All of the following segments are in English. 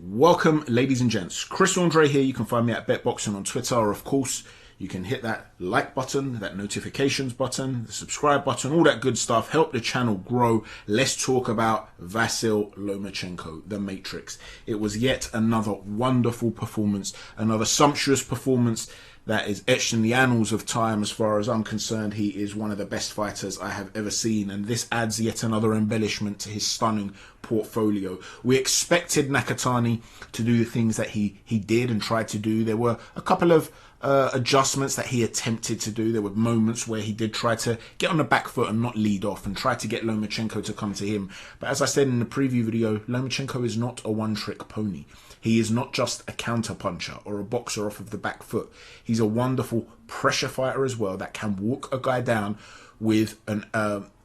Welcome, ladies and gents. Chris Andre here. You can find me at BetBoxing on Twitter, or of course, you can hit that like button, that notifications button, the subscribe button, all that good stuff. Help the channel grow. Let's talk about Vasyl Lomachenko, the Matrix. It was yet another wonderful performance, another sumptuous performance that is etched in the annals of time. As far as I'm concerned, he is one of the best fighters I have ever seen, and this adds yet another embellishment to his stunning portfolio. We expected Nakatani to do the things that he did and tried to do. There were a couple of adjustments that he attempted to do. There were moments where he did try to get on the back foot and not lead off and try to get Lomachenko to come to him. But as I said in the preview video, Lomachenko is not a one-trick pony. He is not just a counter puncher or a boxer off of the back foot. He's a wonderful pressure fighter as well that can walk a guy down with an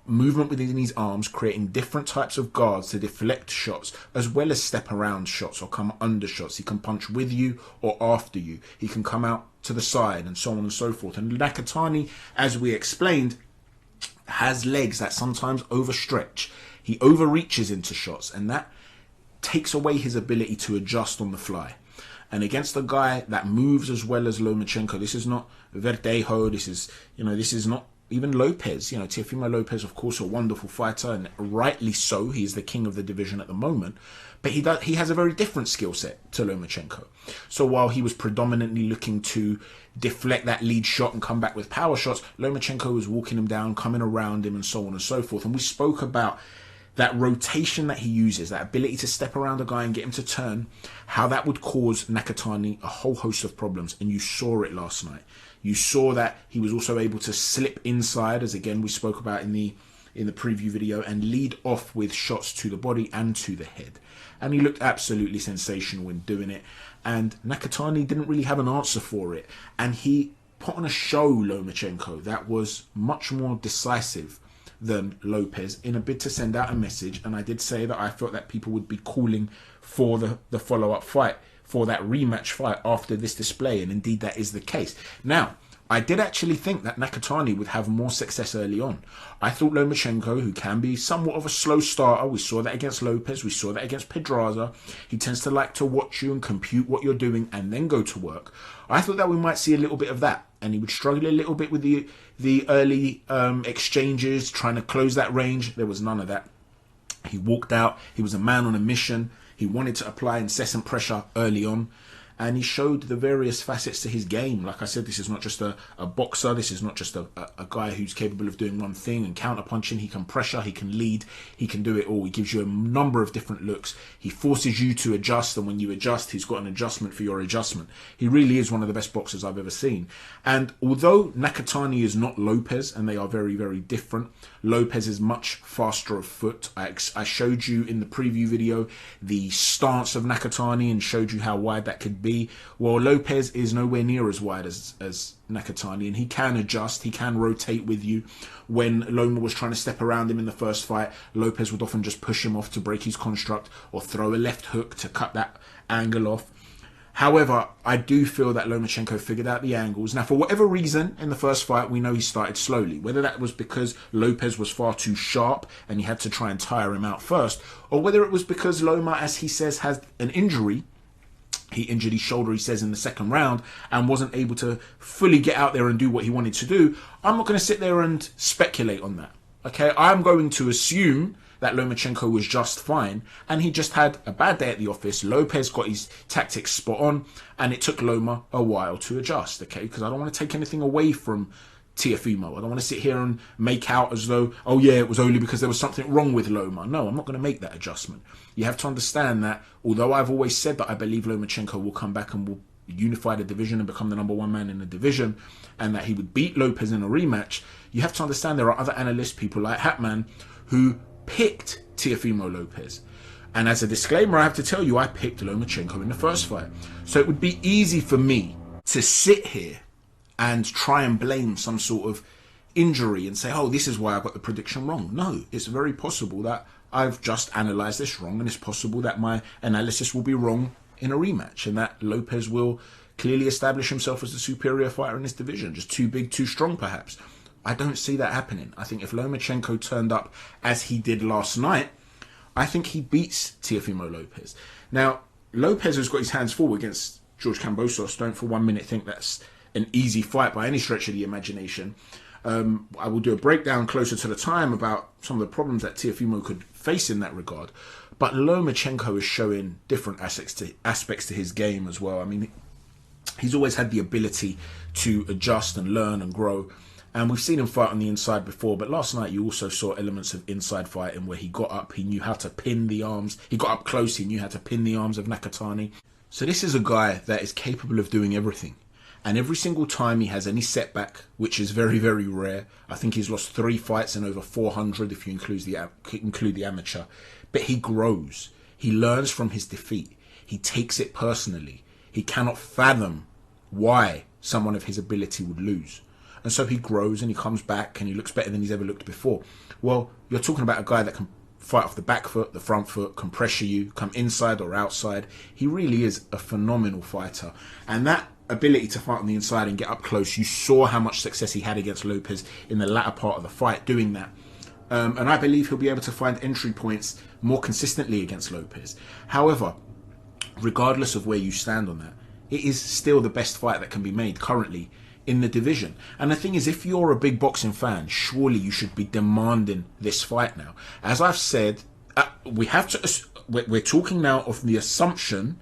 movement within his arms, creating different types of guards to deflect shots, as well as step around shots or come under shots. He can punch with you or after you. He can come out to the side and so on and so forth. And Nakatani, as we explained, has legs that sometimes overstretch. He overreaches into shots, and that takes away his ability to adjust on the fly. And against a guy that moves as well as Lomachenko, this is not Verdejo, this is not even Lopez. Teofimo Lopez, of course, a wonderful fighter, and rightly so. He is the king of the division at the moment. But he has a very different skill set to Lomachenko. So while he was predominantly looking to deflect that lead shot and come back with power shots, Lomachenko was walking him down, coming around him, and so on and so forth. And we spoke about that rotation that he uses, that ability to step around a guy and get him to turn, how that would cause Nakatani a whole host of problems. And you saw it last night. You saw that he was also able to slip inside, as again we spoke about in the preview video, and lead off with shots to the body and to the head. And he looked absolutely sensational in doing it. And Nakatani didn't really have an answer for it. And he put on a show, Lomachenko, that was much more decisive than Lopez, in a bid to send out a message. And I did say that I thought that people would be calling for the follow-up fight, for that rematch fight after this display, and indeed that is the case. Now, I did actually think that Nakatani would have more success early on. I thought Lomachenko, who can be somewhat of a slow starter, we saw that against Lopez, we saw that against Pedraza, he tends to like to watch you and compute what you're doing and then go to work. I thought that we might see a little bit of that, and he would struggle a little bit with the early exchanges, trying to close that range. There was none of that. He walked out. He was a man on a mission. He wanted to apply incessant pressure early on, and he showed the various facets to his game. Like I said, this is not just a boxer. This is not just a guy who's capable of doing one thing and counter-punching. He can pressure, he can lead, he can do it all. He gives you a number of different looks. He forces you to adjust, and when you adjust, he's got an adjustment for your adjustment. He really is one of the best boxers I've ever seen. And although Nakatani is not Lopez, and they are very, very different, Lopez is much faster of foot. I showed you in the preview video the stance of Nakatani and showed you how wide that could be. Well, Lopez is nowhere near as wide as Nakatani, and he can adjust, he can rotate with you. When Loma was trying to step around him in the first fight, Lopez would often just push him off to break his construct, or throw a left hook to cut that angle off. However, I do feel that Lomachenko figured out the angles. Now, for whatever reason, in the first fight, we know he started slowly. Whether that was because Lopez was far too sharp and he had to try and tire him out first, or whether it was because Loma, as he says, has an injury. He injured his shoulder, he says, in the second round, and wasn't able to fully get out there and do what he wanted to do. I'm not going to sit there and speculate on that. Okay, I'm going to assume that Lomachenko was just fine, and he just had a bad day at the office. Lopez got his tactics spot on, and it took Loma a while to adjust, okay? Because I don't want to take anything away from Teofimo. I don't want to sit here and make out as though, oh yeah, it was only because there was something wrong with Loma. No, I'm not going to make that adjustment. You have to understand that although I've always said that I believe Lomachenko will come back and will unify the division and become the #1 man in the division, and that he would beat Lopez in a rematch, you have to understand there are other analysts, people like Hatman, who picked Teofimo Lopez. And as a disclaimer, I have to tell you, I picked Lomachenko in the first fight. So it would be easy for me to sit here and try and blame some sort of injury and say, oh, this is why I got the prediction wrong. No, it's very possible that I've just analysed this wrong, and it's possible that my analysis will be wrong in a rematch, and that Lopez will clearly establish himself as the superior fighter in this division, just too big, too strong perhaps. I don't see that happening. I think if Lomachenko turned up as he did last night, I think he beats Teofimo Lopez. Now, Lopez has got his hands full against George Kambosos. Don't for 1 minute think that's an easy fight by any stretch of the imagination. I will do a breakdown closer to the time about some of the problems that Teofimo could face in that regard. But Lomachenko is showing different aspects to his game as well. I mean, he's always had the ability to adjust and learn and grow. And we've seen him fight on the inside before, but last night you also saw elements of inside fighting where he got up, he knew how to pin the arms. He got up close, he knew how to pin the arms of Nakatani. So this is a guy that is capable of doing everything. And every single time he has any setback, which is very, very rare, I think he's lost 3 fights in over 400 if you include the amateur, but he grows. He learns from his defeat. He takes it personally. He cannot fathom why someone of his ability would lose. And so he grows and he comes back and he looks better than he's ever looked before. Well, you're talking about a guy that can fight off the back foot, the front foot, can pressure you, come inside or outside. He really is a phenomenal fighter. And that ability to fight on the inside and get up close, you saw how much success he had against Lopez in the latter part of the fight doing that. And I believe he'll be able to find entry points more consistently against Lopez. However, regardless of where you stand on that, it is still the best fight that can be made currently in the division. And the thing is, if you're a big boxing fan, surely you should be demanding this fight now. As I've said, we're talking now of the assumption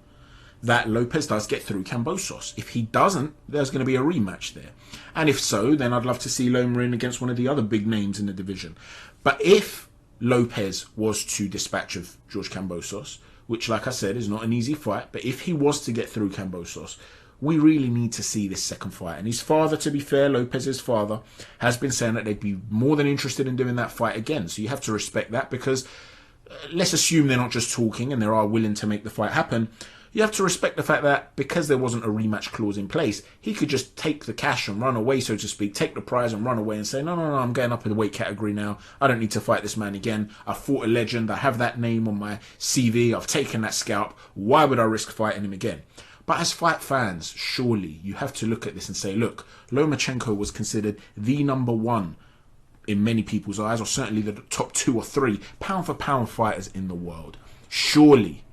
that Lopez does get through Kambosos. If he doesn't, there's going to be a rematch there. And if so, then I'd love to see Loma in against one of the other big names in the division. But if Lopez was to dispatch of George Kambosos, which, like I said, is not an easy fight, but if he was to get through Kambosos, we really need to see this second fight. And his father, to be fair, Lopez's father, has been saying that they'd be more than interested in doing that fight again. So you have to respect that, because let's assume they're not just talking and they are willing to make the fight happen. You have to respect the fact that because there wasn't a rematch clause in place, he could just take the cash and run away, so to speak, take the prize and run away and say, no, I'm going up in the weight category now. I don't need to fight this man again. I fought a legend. I have that name on my CV. I've taken that scalp. Why would I risk fighting him again? But as fight fans, surely you have to look at this and say, look, Lomachenko was considered the #1 in many people's eyes, or certainly the top 2 or 3 pound-for-pound fighters in the world. Surely,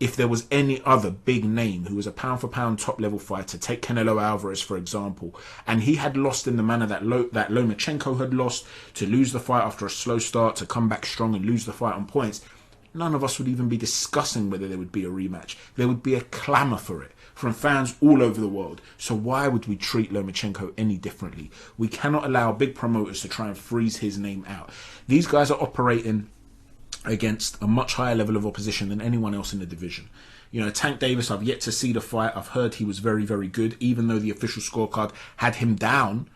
if there was any other big name who was a pound-for-pound top-level fighter, take Canelo Alvarez, for example, and he had lost in the manner that Lomachenko had lost, to lose the fight after a slow start, to come back strong and lose the fight on points, none of us would even be discussing whether there would be a rematch. There would be a clamour for it from fans all over the world. So why would we treat Lomachenko any differently? We cannot allow big promoters to try and freeze his name out. These guys are operating against a much higher level of opposition than anyone else in the division. You know, Tank Davis, I've yet to see the fight. I've heard he was very, very good, even though the official scorecard had him down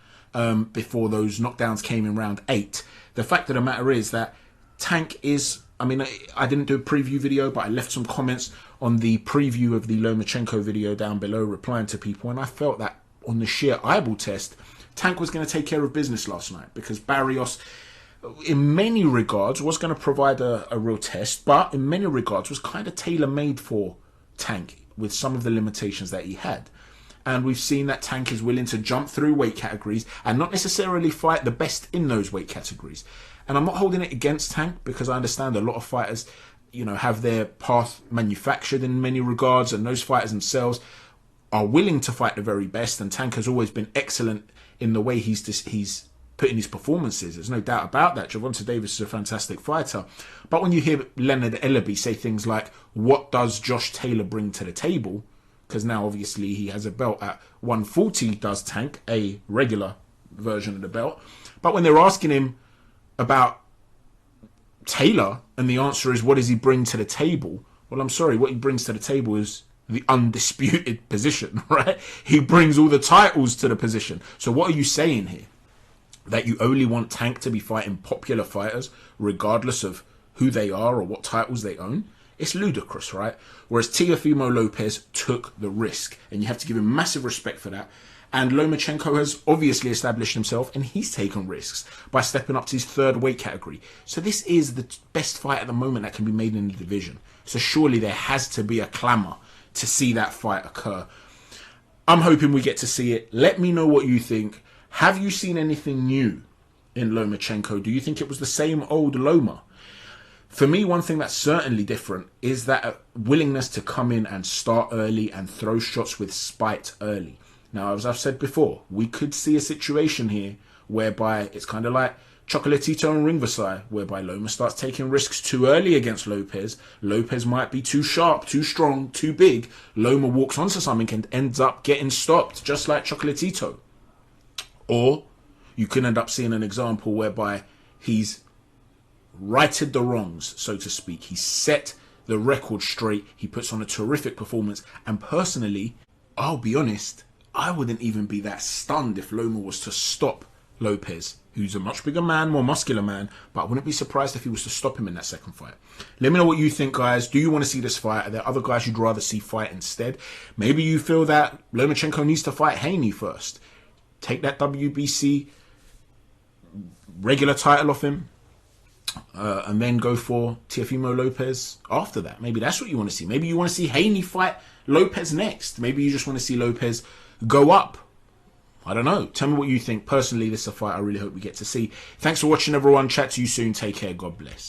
before those knockdowns came in round 8. The fact of the matter is that Tank is... I mean, I didn't do a preview video, but I left some comments on the preview of the Lomachenko video down below, replying to people, and I felt that on the sheer eyeball test, Tank was going to take care of business last night, because Barrios, in many regards, was going to provide a real test, but in many regards was kind of tailor-made for Tank with some of the limitations that he had. And we've seen that Tank is willing to jump through weight categories and not necessarily fight the best in those weight categories. And I'm not holding it against Tank, because I understand a lot of fighters, you know, have their path manufactured in many regards, and those fighters themselves are willing to fight the very best. And Tank has always been excellent in the way he's put in his performances. There's no doubt about that. Gervonta Davis is a fantastic fighter. But when you hear Leonard Ellaby say things like, what does Josh Taylor bring to the table? Because now obviously he has a belt at 140, does Tank, a regular version of the belt. But when they're asking him about Taylor, and the answer is, what does he bring to the table? Well, I'm sorry, what he brings to the table is the undisputed position, right? He brings all the titles to the position. So what are you saying here? That you only want Tank to be fighting popular fighters, regardless of who they are or what titles they own? It's ludicrous, right? Whereas Teofimo Lopez took the risk, and you have to give him massive respect for that. And Lomachenko has obviously established himself, and he's taken risks by stepping up to his 3rd weight category. So this is the best fight at the moment that can be made in the division. So surely there has to be a clamour to see that fight occur. I'm hoping we get to see it. Let me know what you think. Have you seen anything new in Lomachenko? Do you think it was the same old Loma? For me, one thing that's certainly different is that willingness to come in and start early and throw shots with spite early. Now, as I've said before, we could see a situation here whereby it's kind of like Chocolatito and Ring Versailles, whereby Loma starts taking risks too early against Lopez. Lopez might be too sharp, too strong, too big. Loma walks onto something and ends up getting stopped, just like Chocolatito. Or you can end up seeing an example whereby he's righted the wrongs, so to speak. He set the record straight. He puts on a terrific performance. And personally, I'll be honest, I wouldn't even be that stunned if Loma was to stop Lopez, who's a much bigger man, more muscular man, but I wouldn't be surprised if he was to stop him in that second fight. Let me know what you think, guys. Do you want to see this fight? Are there other guys you'd rather see fight instead? Maybe you feel that Lomachenko needs to fight Haney first. Take that WBC regular title off him, and then go for Teofimo Lopez after that. Maybe that's what you want to see. Maybe you want to see Haney fight Lopez next. Maybe you just want to see Lopez go up. I don't know. Tell me what you think. Personally, this is a fight I really hope we get to see. Thanks for watching, everyone. Chat to you soon. Take care. God bless.